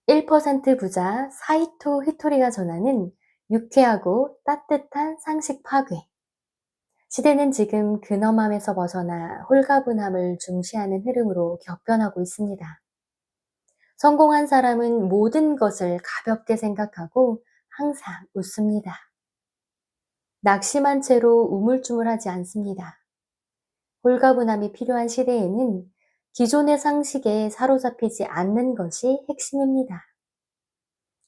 1% 부자 사이토 히토리가 전하는 유쾌하고 따뜻한 상식 파괴. 시대는 지금 근엄함에서 벗어나 홀가분함을 중시하는 흐름으로 격변하고 있습니다. 성공한 사람은 모든 것을 가볍게 생각하고 항상 웃습니다. 낙심한 채로 우물쭈물하지 않습니다. 홀가분함이 필요한 시대에는 기존의 상식에 사로잡히지 않는 것이 핵심입니다.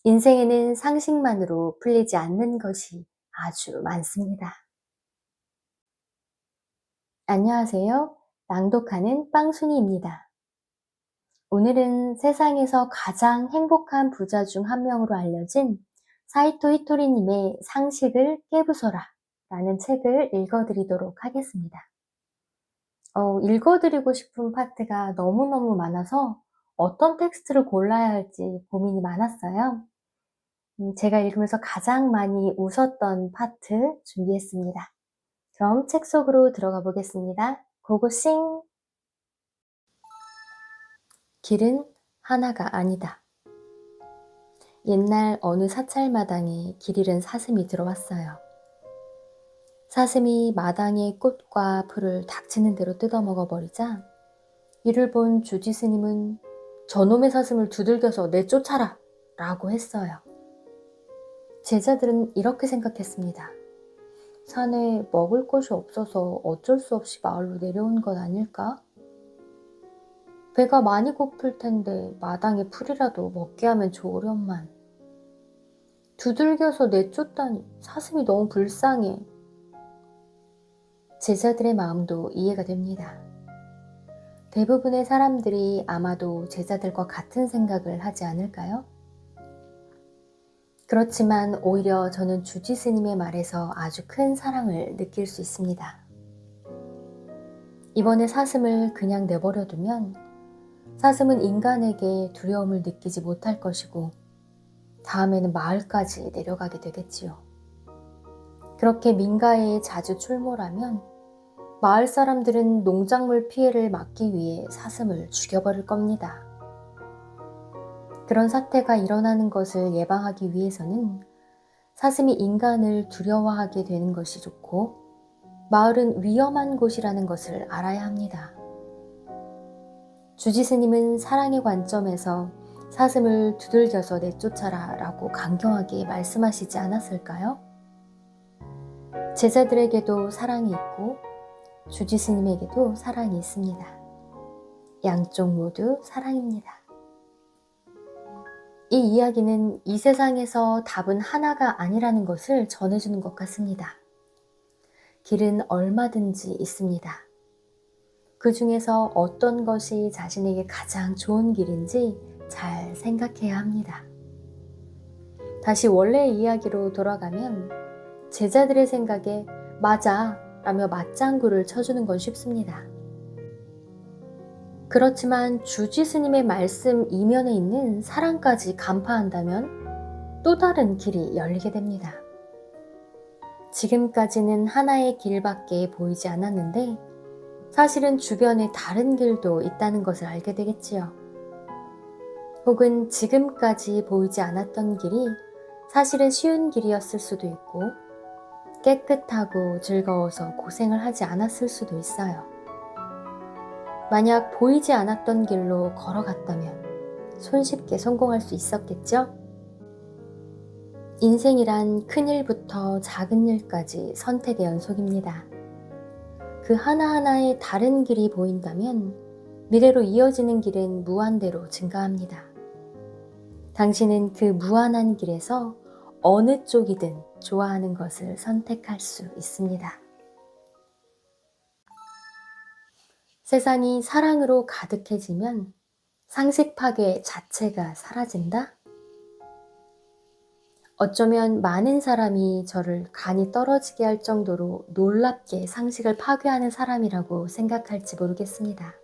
인생에는 상식만으로 풀리지 않는 것이 아주 많습니다. 안녕하세요. 낭독하는 빵순이입니다. 오늘은 세상에서 가장 행복한 부자 중 한 명으로 알려진 사이토 히토리님의 상식을 깨부숴라 라는 책을 읽어드리도록 하겠습니다. 읽어드리고 싶은 파트가 너무너무 많아서 어떤 텍스트를 골라야 할지 고민이 많았어요. 제가 읽으면서 가장 많이 웃었던 파트 준비했습니다. 그럼 책 속으로 들어가 보겠습니다. 고고싱! 길은 하나가 아니다. 옛날 어느 사찰마당에 길 잃은 사슴이 들어왔어요. 사슴이 마당의 꽃과 풀을 닥치는 대로 뜯어먹어 버리자 이를 본 주지 스님은 저놈의 사슴을 두들겨서 내쫓아라 라고 했어요. 제자들은 이렇게 생각했습니다. 산에 먹을 것이 없어서 어쩔 수 없이 마을로 내려온 것 아닐까? 배가 많이 고플 텐데 마당에 풀이라도 먹게 하면 좋으련만. 두들겨서 내쫓다니 사슴이 너무 불쌍해. 제자들의 마음도 이해가 됩니다. 대부분의 사람들이 아마도 제자들과 같은 생각을 하지 않을까요? 그렇지만 오히려 저는 주지 스님의 말에서 아주 큰 사랑을 느낄 수 있습니다. 이번에 사슴을 그냥 내버려두면 사슴은 인간에게 두려움을 느끼지 못할 것이고 다음에는 마을까지 내려가게 되겠지요. 그렇게 민가에 자주 출몰하면 마을 사람들은 농작물 피해를 막기 위해 사슴을 죽여버릴 겁니다. 그런 사태가 일어나는 것을 예방하기 위해서는 사슴이 인간을 두려워하게 되는 것이 좋고 마을은 위험한 곳이라는 것을 알아야 합니다. 주지 스님은 사랑의 관점에서 사슴을 두들겨서 내쫓아라 라고 강경하게 말씀하시지 않았을까요? 제자들에게도 사랑이 있고 주지 스님에게도 사랑이 있습니다. 양쪽 모두 사랑입니다. 이 이야기는 이 세상에서 답은 하나가 아니라는 것을 전해주는 것 같습니다. 길은 얼마든지 있습니다. 그 중에서 어떤 것이 자신에게 가장 좋은 길인지 잘 생각해야 합니다. 다시 원래의 이야기로 돌아가면 제자들의 생각에 맞아 라며 맞장구를 쳐주는 건 쉽습니다. 그렇지만 주지 스님의 말씀 이면에 있는 사랑까지 간파한다면 또 다른 길이 열리게 됩니다. 지금까지는 하나의 길밖에 보이지 않았는데 사실은 주변에 다른 길도 있다는 것을 알게 되겠지요. 혹은 지금까지 보이지 않았던 길이 사실은 쉬운 길이었을 수도 있고 깨끗하고 즐거워서 고생을 하지 않았을 수도 있어요. 만약 보이지 않았던 길로 걸어갔다면 손쉽게 성공할 수 있었겠죠? 인생이란 큰 일부터 작은 일까지 선택의 연속입니다. 그 하나하나의 다른 길이 보인다면 미래로 이어지는 길은 무한대로 증가합니다. 당신은 그 무한한 길에서 어느 쪽이든 좋아하는 것을 선택할 수 있습니다. 세상이 사랑으로 가득해지면 상식 파괴 자체가 사라진다? 어쩌면 많은 사람이 저를 간이 떨어지게 할 정도로 놀랍게 상식을 파괴하는 사람이라고 생각할지 모르겠습니다.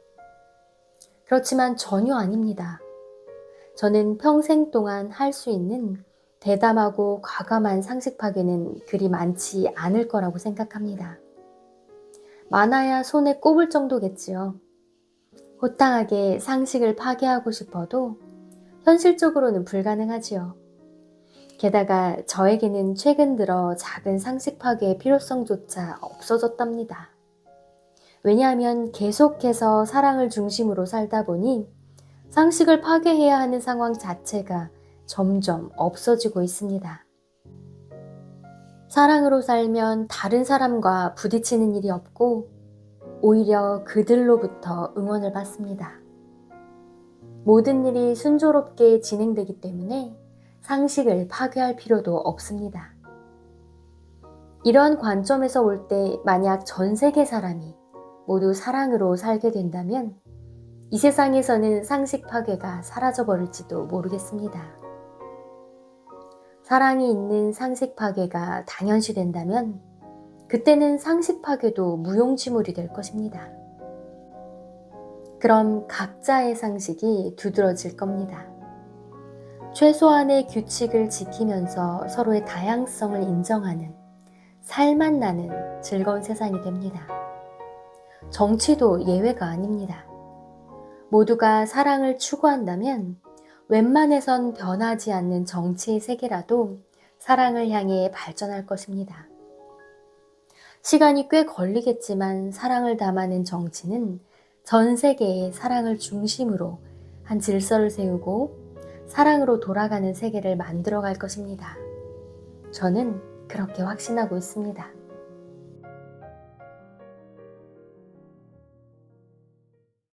그렇지만 전혀 아닙니다. 저는 평생 동안 할 수 있는 대담하고 과감한 상식 파괴는 그리 많지 않을 거라고 생각합니다. 많아야 손에 꼽을 정도겠지요. 호탕하게 상식을 파괴하고 싶어도 현실적으로는 불가능하지요. 게다가 저에게는 최근 들어 작은 상식 파괴의 필요성조차 없어졌답니다. 왜냐하면 계속해서 사랑을 중심으로 살다 보니 상식을 파괴해야 하는 상황 자체가 점점 없어지고 있습니다. 사랑으로 살면 다른 사람과 부딪히는 일이 없고 오히려 그들로부터 응원을 받습니다. 모든 일이 순조롭게 진행되기 때문에 상식을 파괴할 필요도 없습니다. 이러한 관점에서 볼 때 만약 전 세계 사람이 모두 사랑으로 살게 된다면 이 세상에서는 상식 파괴가 사라져버릴지도 모르겠습니다. 사랑이 있는 상식 파괴가 당연시된다면 그때는 상식 파괴도 무용지물이 될 것입니다. 그럼 각자의 상식이 두드러질 겁니다. 최소한의 규칙을 지키면서 서로의 다양성을 인정하는 살맛 나는 즐거운 세상이 됩니다. 정치도 예외가 아닙니다. 모두가 사랑을 추구한다면 웬만해선 변하지 않는 정치의 세계라도 사랑을 향해 발전할 것입니다. 시간이 꽤 걸리겠지만 사랑을 담아낸 정치는 전 세계의 사랑을 중심으로 한 질서를 세우고 사랑으로 돌아가는 세계를 만들어갈 것입니다. 저는 그렇게 확신하고 있습니다.